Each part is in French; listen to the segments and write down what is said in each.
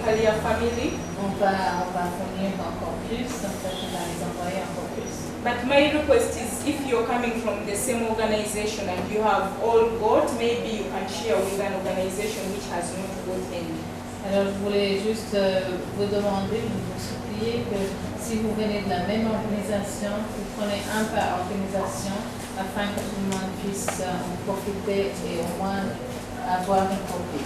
Kalia family. On va fournir encore plus, en fait, on va les envoyer encore plus. But my request is, if you're coming from the same organization and you have all got, maybe you can share with an organization which has not got any. Alors je voulais juste vous demander, vous supplier que si vous venez de la même organisation, vous prenez un par organisation afin que tout le monde puisse en profiter et au moins avoir une copie.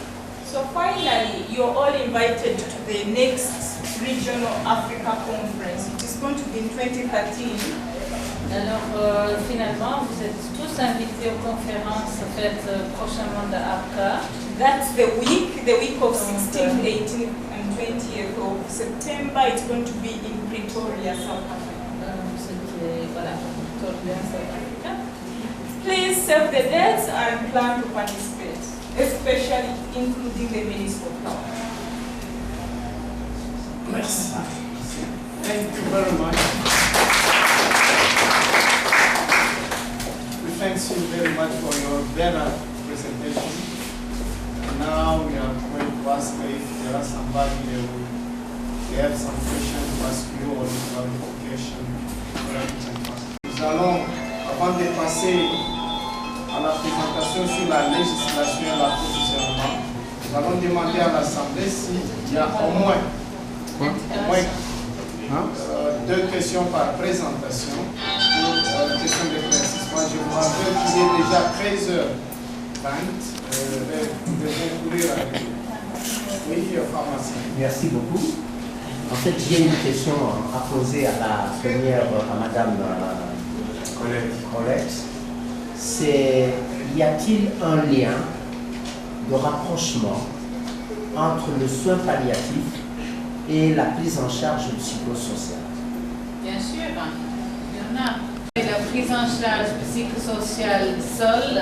So finally, you're all invited to the next Regional Africa Conference. It is going to be in 2013. Alors finalement, vous êtes tous invités aux conférences faites prochainement de APCA. That's the week of 16th, 18th and 20th of September. It's going to be in Pretoria, South Africa. Voilà, Pretoria, South Africa. Please save the dates and plan to participate, especially including the Minister of Health. Merci. Thank you very much. We thank you very much for your better presentation. And now we are going to ask if there are somebody who have some questions to ask you or clarification. Nous allons, avant de passer à la présentation sur la législation et l'approvisionnement, nous allons demander à l'Assemblée s'il y a au moins deux questions par présentation pour question d'éclaircissement. Je vous rappelle qu'il est déjà 13h20. De conclure avec oui, pharmacie. Merci beaucoup. En fait, j'ai une question à poser à la première, à Madame Colette. C'est, y a-t-il un lien de rapprochement entre le soin palliatif et la prise en charge psychosociale? Bien sûr, il y en a. La prise en charge psychosociale seule,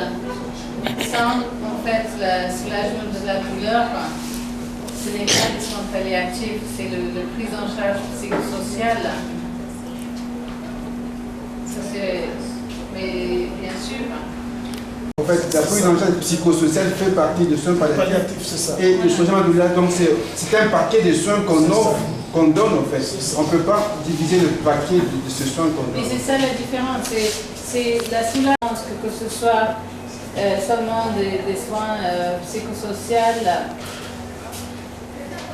sans en fait le soulagement de la douleur, ce n'est pas des soins palliatifs, c'est la prise en charge psychosociale. Ça c'est, mais bien sûr. En fait, la prise en charge psychosociale fait partie des soins palliatifs. C'est ça. Et le soulagement de la douleur, donc c'est un paquet de soins qu'on offre, qu'on donne en fait. On ne peut pas diviser le paquet de ces soins qu'on donne. Et c'est ça la différence, c'est la soulagement, que ce soit seulement des soins psychosociaux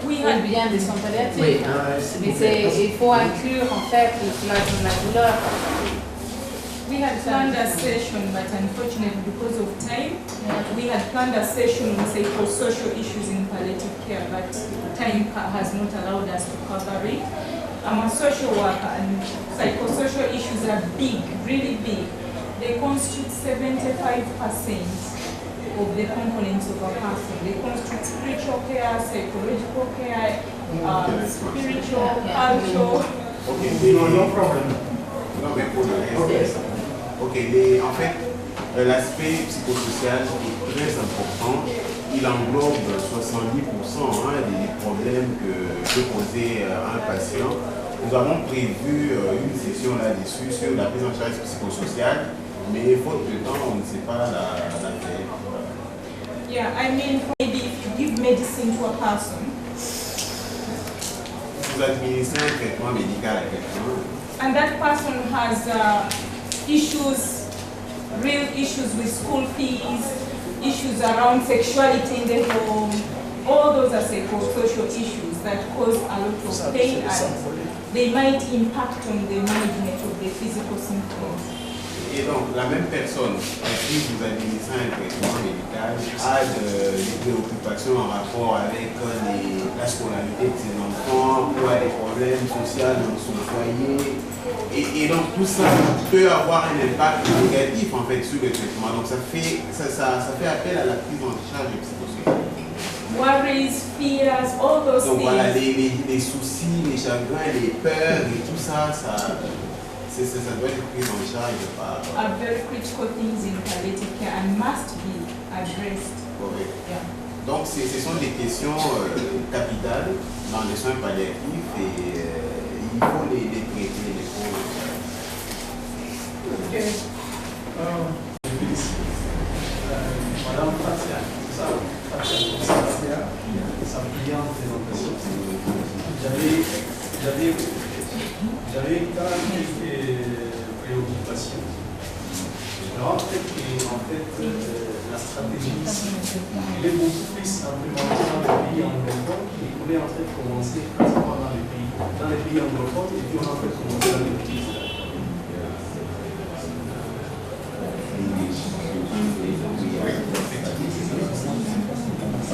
ou bien des soins palliatifs. Oui, mais il faut inclure en fait le soulagement de la douleur. We had planned a session, but unfortunately, because of time, we had planned a session on psychosocial issues in palliative care, but time has not allowed us to cover it. I'm a social worker, and psychosocial issues are big, really big. They constitute 75% of the components of a person. They constitute spiritual care, psychological care, spiritual, cultural. Okay, no problem. Non, mais pour le reste, ok, mais en fait, l'aspect psychosocial est très important. Il englobe 70% des problèmes que peut poser un patient. Nous avons prévu une session là-dessus sur la prise en charge psychosociale, mais faute de temps, on ne sait pas la faire. Yeah, I mean, maybe if you give medicine to a person, Vous administrez un traitement médical à quelqu'un. and that person has issues, real issues with school fees, issues around sexuality in the home. All those are psychosocial issues that cause a lot of pain and they might impact on the management of the physical symptoms. Et donc, la même personne à qui vous administrez un traitement médical a des préoccupations en rapport avec la scolarité de ses enfants, ou a des problèmes sociaux dans son foyer. Et donc, tout ça peut avoir un impact négatif en fait sur le traitement. Donc, ça fait appel à la prise en charge psychosociale. Worries, fears, all those Donc, things. voilà, les soucis, les chagrins, les peurs et tout ça, ça doit être pris en charge par... Are very critical things in palliative care and must be addressed. Correct. Yeah. Donc, ce sont des questions capitales dans les soins palliatifs et il faut les traiter, les prendre. Ok. Madame Fatia, sa cliente présentation. J'avais quand même quelques préoccupations. Alors, en fait, la stratégie ici, elle est beaucoup plus implémentée dans les pays anglophones et on est en train de commencer pratiquement dans les pays anglophones et puis on est en train de commencer dans les pays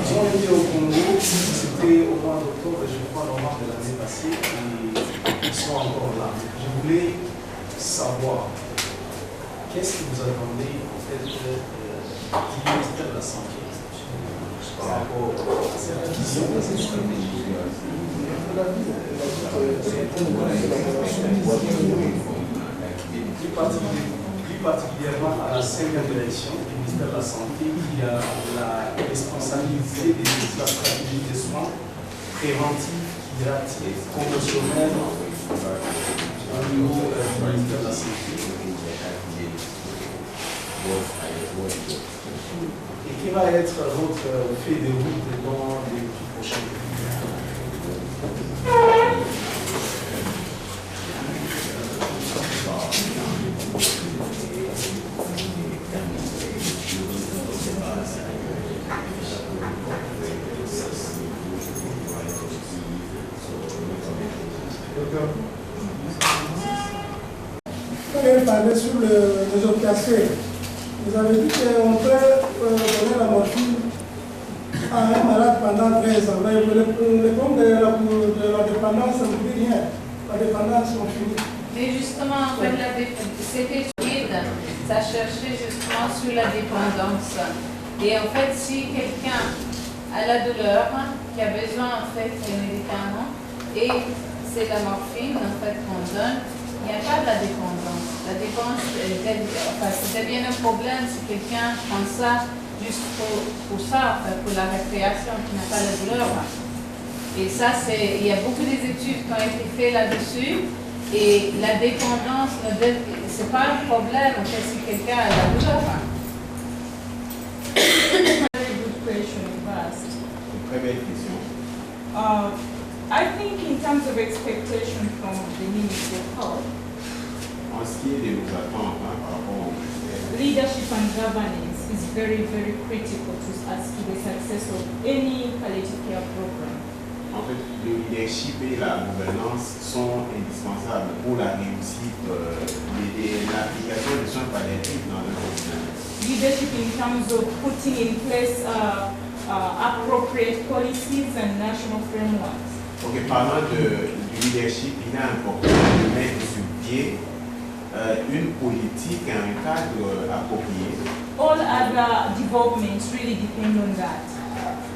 Ils ont été au Congo, c'était au mois d'octobre, je crois, novembre de l'année passée, et ils sont encore là. Je voulais savoir qu'est-ce que vous attendez en fait du ministère de la Santé par rapport à cette vision de cette stratégie. Plus particulièrement à la 5e direction du ministère de la Santé, il y a la responsabilité de la stratégie des soins préventifs, curatifs, promotionnels au niveau du ministère de la Santé. Et qui va être votre fait de route dans les prochains mois? Quand vous parlez sur les opiacés, vous avez dit qu'on peut donner la morphine à un malade pendant 13 ans. Mais le problème de la dépendance, ça ne veut rien. La dépendance, on finit. Mais justement, en fait, cette étude, ça cherchait justement sur la dépendance. Et en fait, si quelqu'un a la douleur, qui a besoin en fait de médicaments, et c'est la morphine en fait qu'on donne, il n'y a pas de la dépendance. La dépendance, c'est bien un problème si quelqu'un prend ça juste pour ça, pour la récréation, qui n'a pas la douleur. Et ça, il y a beaucoup d'études qui ont été faites là-dessus. Et la dépendance, c'est pas un problème en fait, si quelqu'un a la douleur. Very good question, Vas. Très belle question. I think in terms of expectation from the Ministry of Health, En ce qui est de nos attentes par rapport au ministère, leadership and governance is very, very critical to the success of any palliative care program. en fait, le leadership et la gouvernance sont indispensables pour la réussite de l'application des soins palliatifs dans le quotidien. Leadership in terms of putting in place appropriate policies and national frameworks. Ok, parlant du leadership, il est important de mettre sur pied une politique et un cadre approprié. All other developments really depend on that.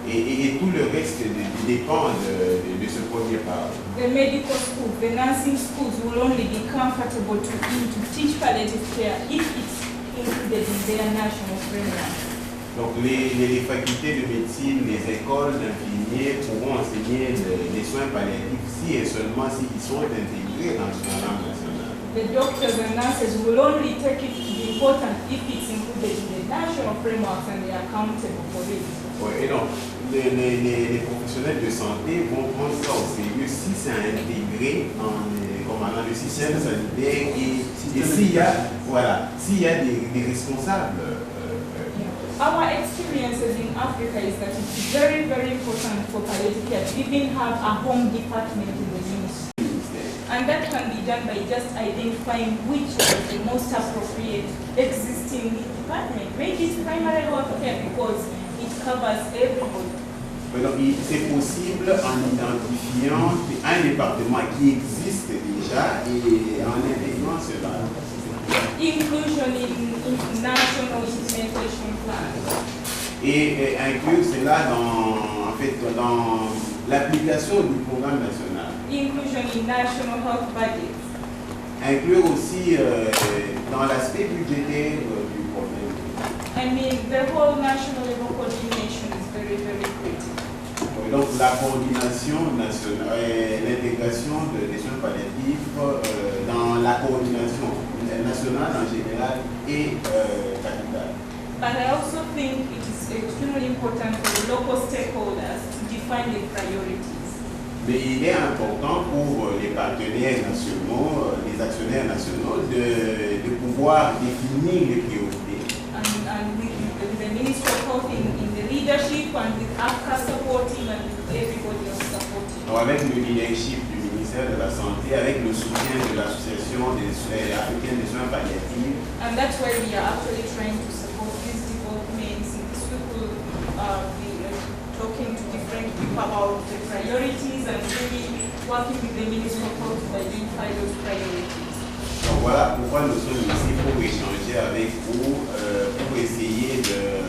Et tout le reste dépend de ce premier pas. The medical schools, the nursing schools will only be comfortable to teach palliative care if it's included in their national framework. Donc les facultés de médecine, les écoles d'infirmiers pourront enseigner les soins palliatifs si et seulement s'ils sont intégrés dans le programme national. The doctors and nurses will only take it to be important if it's included in the national frameworks and they are accountable for it. Ouais, et donc, les professionnels de santé vont prendre ça au sérieux si c'est intégré dans le système sanitaire et s'il y a des responsables. Our experiences in Africa is that it's very, very important for palliative care to even have a home department in the ministry. And that can be done by just identifying which is the most appropriate existing department. Maybe it's primary health care because it covers everybody. Donc, c'est possible en identifiant un département qui existe déjà et en intégrant cela. Inclusion in national implementation plans. Et inclure cela dans l'application du programme national. Inclusion in national health budgets. Inclure aussi dans l'aspect budgétaire du problème. I mean, the whole national level coordination is very, very critical. Donc la coordination nationale, l'intégration des soins palliatifs dans la coordination nationale en général et capitale. But I also think it is extremely important for the local stakeholders to define the priorities. Mais il est important pour les partenaires nationaux, les actionnaires nationaux, de pouvoir définir les priorités. And with the Ministry of Health in the leadership, and with AFCA supporting, and with everybody else supporting. Donc avec le leadership du ministère de la Santé, avec le soutien de l'Association des africaines des soins palliatifs. And that's why we are actually trying to support these developments. These people talking to different people about the priorities and really working with the Ministry of Health to identify those priorities. Donc voilà pourquoi nous sommes ici pour échanger avec vous, pour essayer de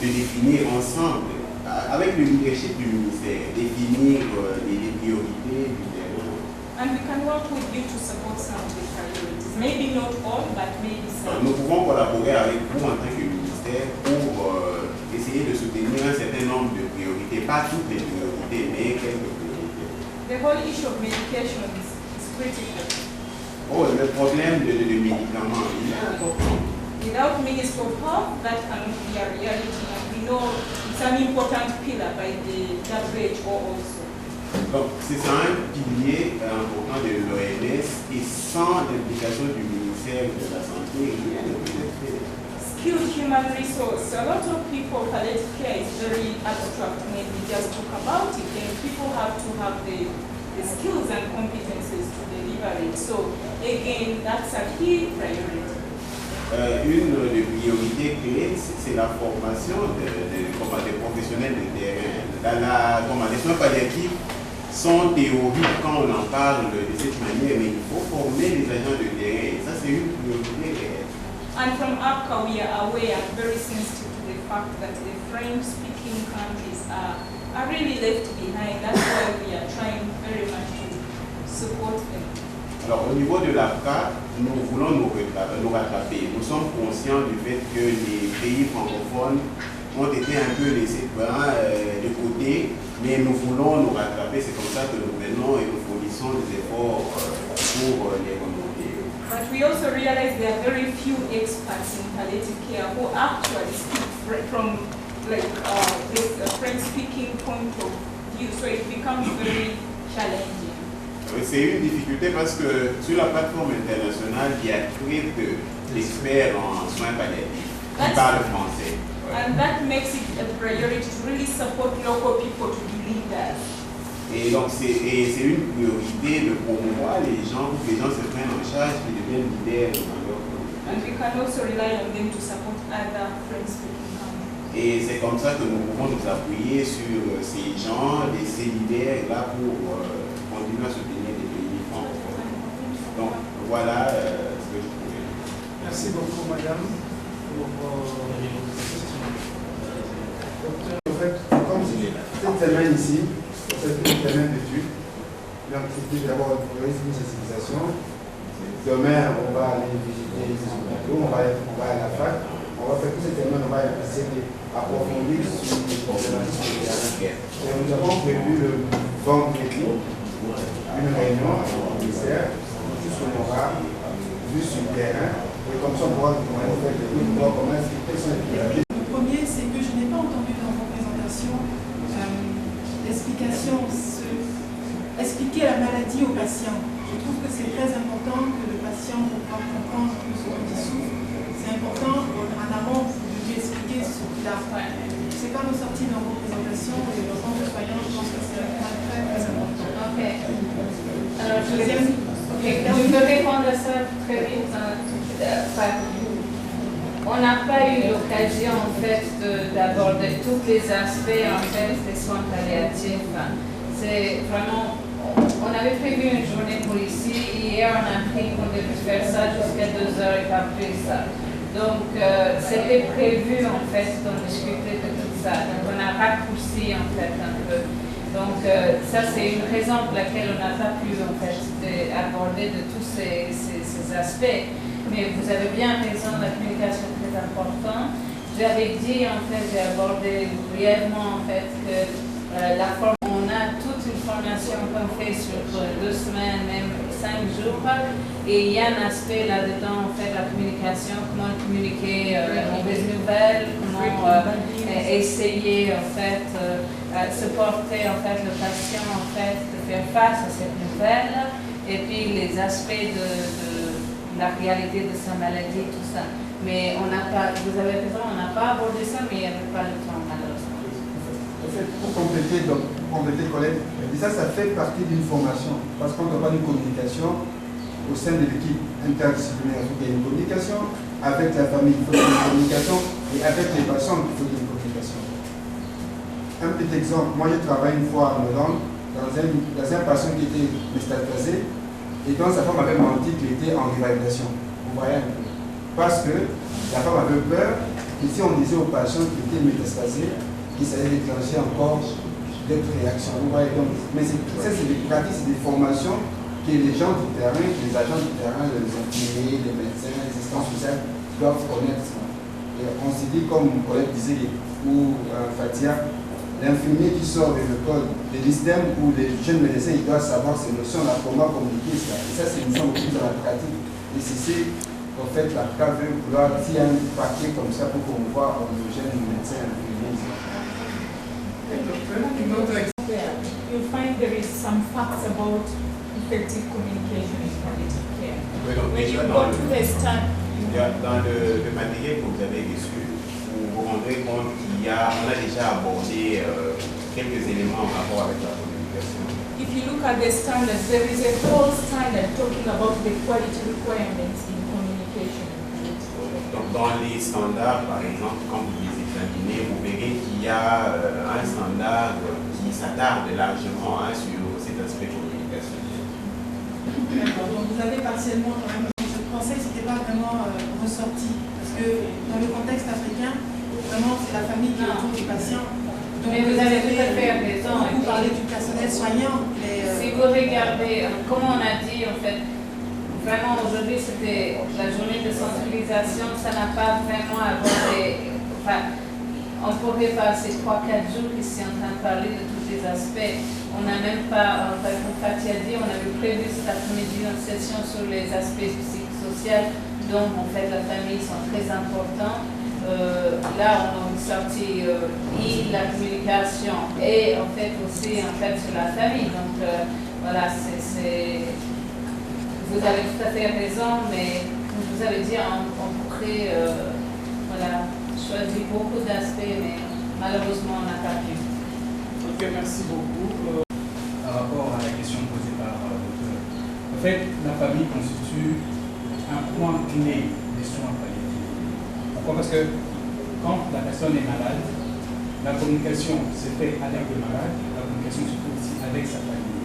définir ensemble, avec le leadership du ministère, définir les priorités du terrain. And we can work with you to support some of the priorities. Maybe not all, but maybe some. Nous pouvons collaborer avec vous en tant que ministère pour essayer de soutenir un certain nombre de priorités, pas toutes les priorités, mais quelques priorités. The whole issue of medication is critical. Oh, le problème de médicaments, il est important. Without Ministry of Health, that cannot be a reality. And we know it's an important pillar by the WHO also. Donc, c'est un pilier important de l'OMS et sans l'implication du ministère de la Santé, rien ne peut être fait. Skilled human resource. A lot of people, palliative care is very abstract when we just talk about it. And people have to have the skills and competences to deliver it. So, again, that's a key priority. Une des priorités clés, c'est la formation des professionnels de terrain. Les soins palliatifs sont théoriques quand on en parle de cette manière, mais il faut former les agents de terrain. Ça, c'est une priorité réelle. And from APCA, we are aware and very sensitive to the fact that the French-speaking countries are really left behind. That's why we are trying very much to support them. Alors, au niveau de l'APCA, nous voulons nous rattraper. Nous sommes conscients du fait que les pays francophones ont été un peu laissés de côté, mais nous voulons nous rattraper. C'est comme ça que nous venons et nous fournissons des efforts pour les remonter. But we also realize there are very few experts in palliative care who actually speak from this French-speaking point of view, so it becomes very challenging. C'est une difficulté parce que sur la plateforme internationale, il y a très peu d'experts en soins palliatifs qui parlent français. And that makes it a priority to really support local people to be leaders. Et donc c'est une priorité de promouvoir les gens pour que les gens se prennent en charge et deviennent leaders dans leur communauté. And we can also rely on them to support other French-speaking countries. Et c'est comme ça que nous pouvons nous appuyer sur ces gens, ces leaders-là pour continuer à soutenir les pays francophones. Donc voilà ce que je pouvais dire. Merci beaucoup, madame, pour En fait, comme cette semaine ici, c'est une semaine d'études, l'entreprise d'abord une sensibilisation. Demain, on va aller visiter les hôpitaux, on va à la fac. On va faire toute cette semaine, on va essayer d'approfondir sur les problématiques de. Et nous avons prévu le vendredi une réunion avec le ministère, tout ce qu'on aura vu sur le terrain. Et comme ça, on pourra faire des trucs, voir comment est-ce que sont les priorités. Le premier, c'est que je n'ai pas entendu dans vos présentations expliquer la maladie au patient. Je trouve que c'est très important que le patient puisse comprendre ce qu'il souffre. C'est important, en amont, de lui expliquer ce qu'il a. C'est pas ressorti dans vos présentations et en tant que soignant, je pense que c'est un point très très important. Ok. Alors, je peux répondre à ça très vite. On n'a pas eu l'occasion en fait d'aborder tous les aspects en fait des soins palliatifs. C'est vraiment, on avait prévu une journée pour ici. Hier, on a pris qu'on devait faire ça jusqu'à 2 heures et pas plus. Donc, c'était prévu en fait d'en discuter de tout ça. Donc, on a raccourci en fait un peu. Donc, ça c'est une raison pour laquelle on n'a pas pu en fait aborder de tous ces aspects. Mais vous avez bien raison, la communication est très importante. J'avais dit en fait, j'ai abordé brièvement en fait que on a toute une formation qu'on fait sur 2 semaines, même 5 jours, et il y a un aspect là-dedans, en fait, la communication, comment communiquer les mauvaises nouvelles, comment essayer, en fait, supporter en fait le patient en fait de faire face à cette nouvelle et puis les aspects de la réalité de sa maladie, tout ça. Mais on n'a pas, vous avez raison, on n'a pas abordé ça, mais il n'y avait pas le temps malheureusement. En fait, pour compléter, Colette, ça fait partie d'une formation, parce qu'on doit avoir une communication au sein de l'équipe interdisciplinaire. Il faut qu'il y ait une communication avec la famille, il faut qu'il y ait une communication, et avec les patients, il faut qu'il y ait une communication. Un petit exemple, moi je travaille une fois en Hollande dans un patient qui était métastasé, et donc sa femme avait menti qu'il était en révalidation. Vous voyez un peu. Parce que la femme avait peur, et si on disait au patient qu'il était métastasé, qu'il s'allait déclencher encore d'autres réactions. Vous voyez donc, mais ça c'est des pratiques, c'est des formations que les gens du terrain, les agents du terrain, les infirmiers, les médecins, les assistants sociaux doivent connaître. Et on s'est dit, comme mon collègue disait, ou Fatia, l'infirmier qui sort de l'école, de l'ISDEM ou les jeunes médecins, ils doivent savoir ces notions, là, comment communiquer ça. Et ça, c'est une notion aussi dans la pratique. Et c'est en fait la CAV veut vouloir, s'il y a un papier comme ça pour qu'on voit les jeunes médecins infirmiers. You'll find there is some facts about effective communication in palliative care. When you go to the stand, dans le matériel que vous avez reçu, vous vous rendrez compte qu'on a déjà abordé quelques éléments en rapport avec la communication. if you look at the standards, there is a whole standard talking about the quality requirements in communication. Donc, dans les standards, par exemple, quand vous les examinez, vous verrez qu'il y a un standard qui s'attarde largement sur cet aspect communication. D'accord, donc vous avez partiellement quand même, je pensais que ce n'était pas vraiment ressorti, parce que dans le contexte africain, vraiment c'est la famille qui est autour du patient. Donc, mais vous avez tout à fait raison. Vous parlez du personnel soignant. Si vous regardez, comme on a dit en fait, vraiment aujourd'hui c'était la journée de sensibilisation, ça n'a pas vraiment abordé, enfin, on pourrait passer 3-4 jours ici en train de parler de tous les aspects. On n'a même pas, en fait, comme Fatia dit, on avait prévu cet après-midi une session sur les aspects psychosociaux dont en fait la famille sont très importants. Là, on a sorti la communication et en fait aussi en fait sur la famille. Donc voilà, vous avez tout à fait raison, mais comme vous avez dit, on pourrait voilà, choisir beaucoup d'aspects, mais malheureusement on n'a pas pu. Ok, merci beaucoup. Par rapport à la question posée par l'auteur. En fait, la famille constitue un point clé des soins palliatifs. Pourquoi? Parce que quand la personne est malade, la communication se fait avec le malade, la communication se fait aussi avec sa famille.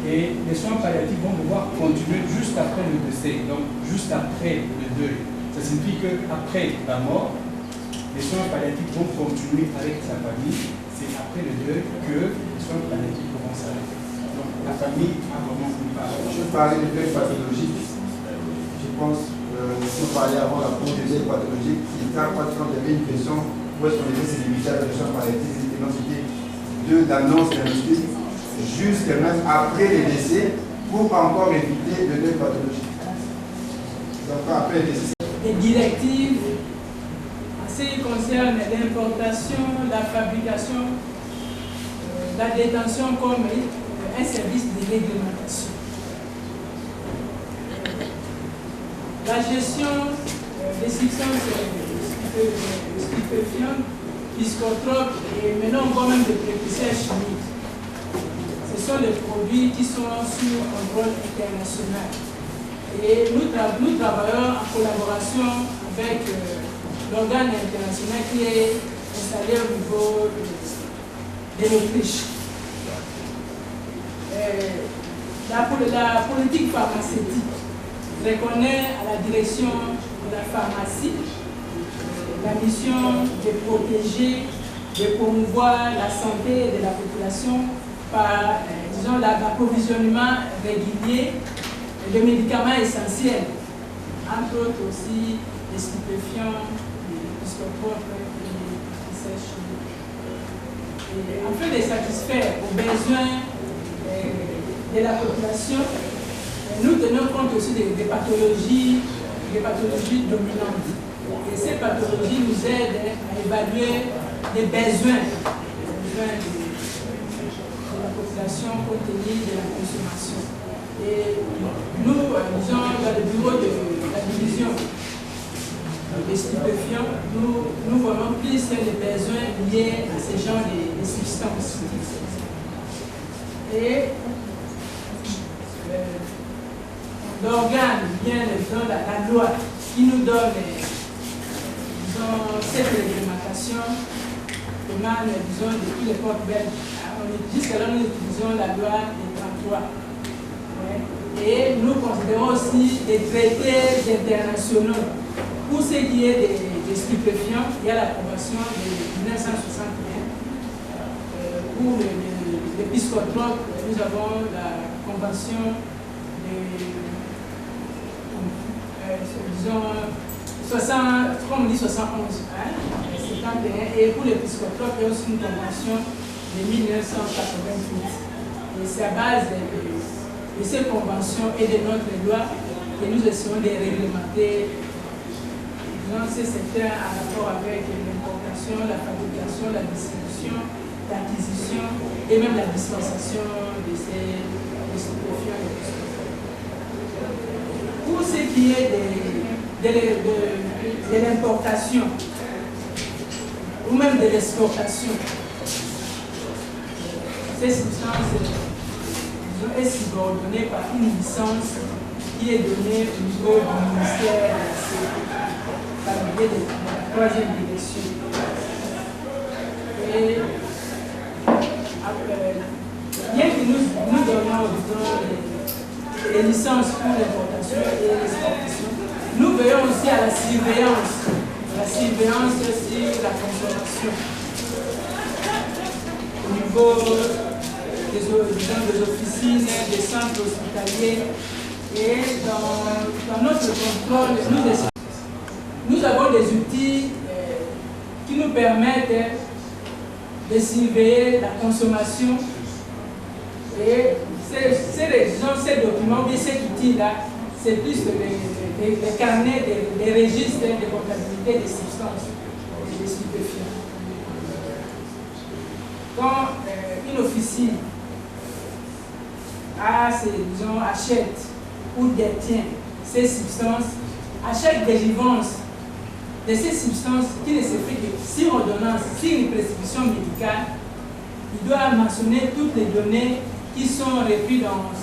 Et les soins palliatifs vont devoir continuer juste après le décès, donc juste après le deuil. Ça signifie qu'après la mort, les soins palliatifs vont continuer avec sa famille. C'est après le deuil que les soins palliatifs vont s'arrêter. Donc la famille a vraiment une part. Je parlais de deuil pathologique. Je pense si on parlait avant la pause de deuil pathologique, quand il y avait une question où est-ce qu'on devait se limiter à la soins palliatifs, c'était d'annonce diagnostique jusqu'à même après le décès pour encore éviter le deuil pathologique. Donc après le décès. Les directives en ce qui concerne l'importation, la fabrication, la détention comme un service de réglementation. La gestion des substances stupéfiantes, psychotropes et maintenant encore même des précurseurs chimiques. Ce sont des produits qui sont sur un rôle international. Et nous travaillons en collaboration avec l'organe international qui est installé au niveau de l'Autriche. La politique pharmaceutique reconnaît à la direction de la pharmacie la mission de protéger, de promouvoir la santé de la population par, disons, l'approvisionnement régulier de médicaments essentiels, entre autres aussi des stupéfiants, des psychotropes, des sèches. Afin de satisfaire aux besoins de la population, nous tenons compte aussi des pathologies dominantes. Et ces pathologies nous aident à évaluer les besoins régulation compte tenu de la consommation. Et nous, disons, dans le bureau de la division des stupéfiants, nous voyons plus les besoins liés à ces genres de substances. Et l'organe, bien disons, la loi qui nous donne disons, cette réglementation émane, disons, de tous les ports belges. Jusqu'à là, nous utilisons la loi des 33. Ouais. Et nous considérons aussi des traités internationaux. Pour ce qui est des stupéfiants, il y a l'approbation de 1961. Pour les psychotropes, nous avons la convention de disons, 60, comme on dit 71, hein, 71, et pour les psychotropes, il y a aussi une convention de 1988. Et c'est à base de ces conventions et de notre loi que nous essayons de réglementer dans ces secteurs en rapport avec l'importation, la fabrication, la distribution, l'acquisition et même la dispensation de ces stupéfiants. Pour ce qui est de l'importation ou même de l'exportation, ces substances sont subordonnées par une licence qui est donnée au niveau du ministère par le biais de la 3e direction. Et bien que nous donnons les licences pour l'importation et l'exportation, nous veillons aussi à la surveillance sur la consommation au niveau des officines, des centres hospitaliers. Et dans notre contrôle, nous avons des outils qui nous permettent de surveiller la consommation. Et ces documents, cet outil-là, c'est plus les carnets des registres de comptabilité des substances, des stupéfiants. Quand une officine achète ou détient ces substances, à chaque délivrance de ces substances qui ne se fait que sur ordonnance, sur une prescription médicale, il doit mentionner toutes les données qui sont reprises dans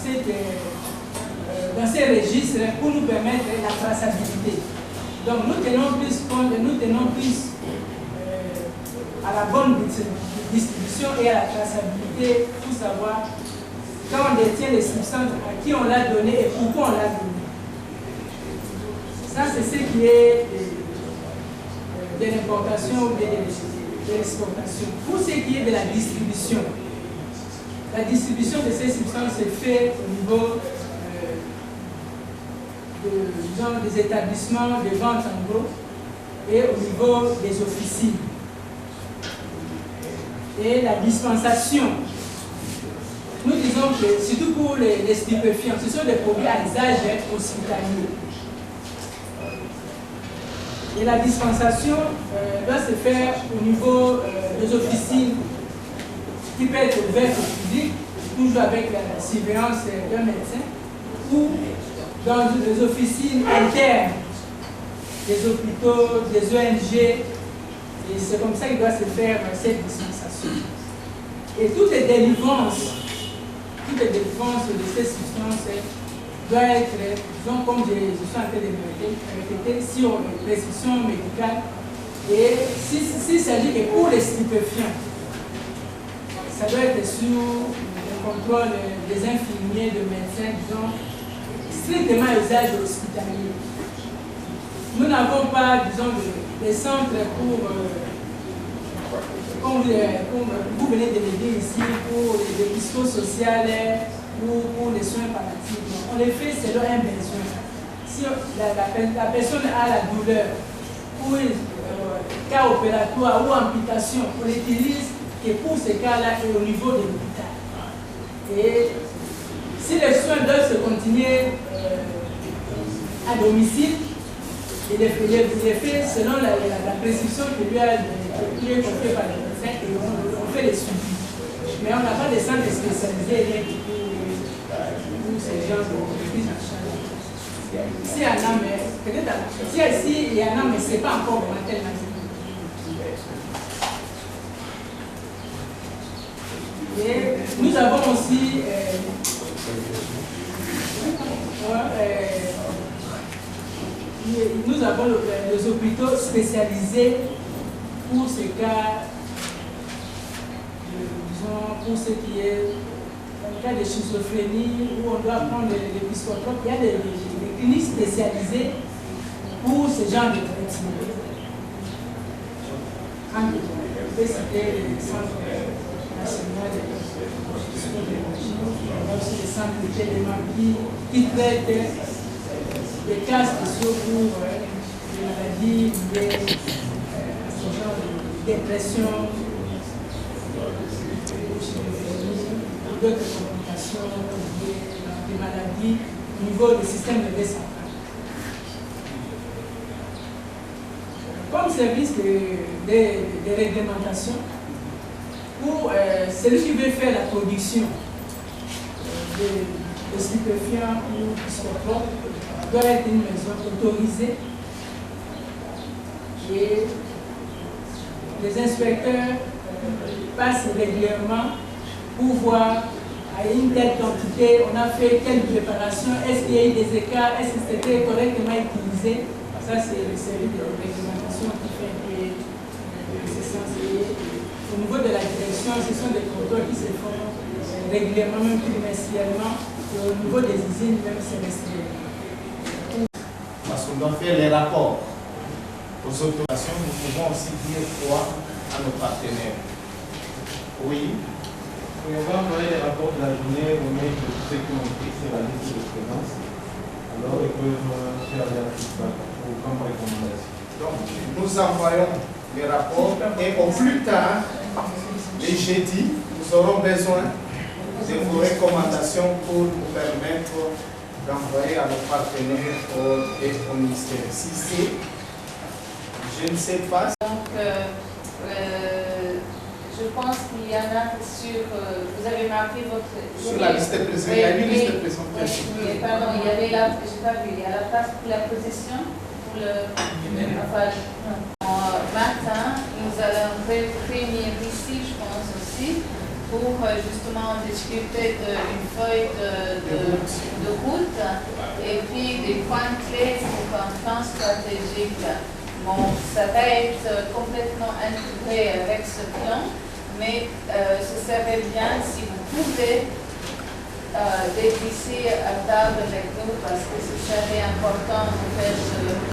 ces registres pour nous permettre la traçabilité. Donc nous tenons plus compte, à la bonne distribution et à la traçabilité pour savoir quand on détient les substances, à qui on l'a donné et pourquoi on l'a donné. Ça, c'est ce qui est de l'importation ou de l'exportation. Pour ce qui est de la distribution de ces substances se fait au niveau des établissements de vente en gros et au niveau des officines. Et la dispensation, nous disons que, surtout pour les stupéfiants, ce sont des produits à usage hospitalier. Et la dispensation doit se faire au niveau des officines qui peut être ouverte au public, toujours avec la surveillance d'un médecin, ou dans les officines internes des hôpitaux, des ONG, et c'est comme ça qu'il doit se faire cette dispensation. Et toutes les délivrances de ces substances doivent être, disons, comme je suis en train de répéter, sur prescription médicale. Et s'il s'agit que pour les stupéfiants, ça doit être sous le contrôle des infirmiers, de médecins, disons, strictement à usage hospitalier. Nous n'avons pas, disons, des centres pour, comme vous venez de le dire ici, pour les psychosociales ou pour les soins palliatifs. On les fait selon un besoin. Si la personne a la douleur, ou cas opératoire ou amputation, on l'utilise que pour ces cas-là et au niveau de l'hôpital. Et si les soins doivent se continuer à domicile, il est fait selon la prescription qui lui est confiée par le médecin et on fait les suivis. mais on n'a pas de centres spécialisés pour ces gens de prise en charge. S'il y en a, mais peut-être s'il y en a, mais ce n'est pas encore vraiment tellement. Et nous avons aussi nous avons les hôpitaux spécialisés pour ces cas, disons, pour ce qui est un cas de schizophrénie où on doit prendre les psychotropes. Il y a des cliniques spécialisées pour ce genre de traitement. On peut citer les centres nationaux de psychologie, on a aussi les centres de télémagie qui traitent des cas spéciaux pour les maladies liées à ce genre de dépression, d'autres complications, des maladies au niveau du système de santé. Comme service de réglementation, pour celui qui veut faire la production de stupéfiants ou psychotropes, doit être une maison autorisée et les inspecteurs passent régulièrement pour voir à une telle quantité, on a fait quelle préparation, est-ce qu'il y a eu des écarts, est-ce que c'était correctement utilisé. Ça, c'est le service de réglementation qui fait que c'est censé. Au niveau de la direction, ce sont des contrôles qui se font régulièrement, même trimestriellement, et au niveau des usines, même semestriellement. Parce qu'on doit faire les rapports aux autorisations, nous pouvons aussi dire quoi à nos partenaires. Oui. On va envoyer les rapports de la journée au mail de tous ceux qui ont écrit sur la liste de présence. Alors ils peuvent faire leur feedback comme recommandation. Donc nous envoyons les rapports et au plus tard, les jeudis, nous aurons besoin de vos recommandations pour nous permettre d'envoyer à nos partenaires et au ministère. Si c'est, je ne sais pas. Donc, je pense qu'il y en a sur, vous avez marqué votre... Sur la liste de présents, il y a une liste de présents. Oui, pardon, il y avait là, je n'ai pas vu, il y a la place pour la position, pour le... Enfin, matin, nous allons réunir ici, je pense aussi, pour justement discuter d'une feuille de route et puis des points clés pour un plan stratégique. Bon, ça va être complètement intégré avec ce plan, mais ce serait bien si vous pouvez d'être ici à table avec nous parce que ce serait important de faire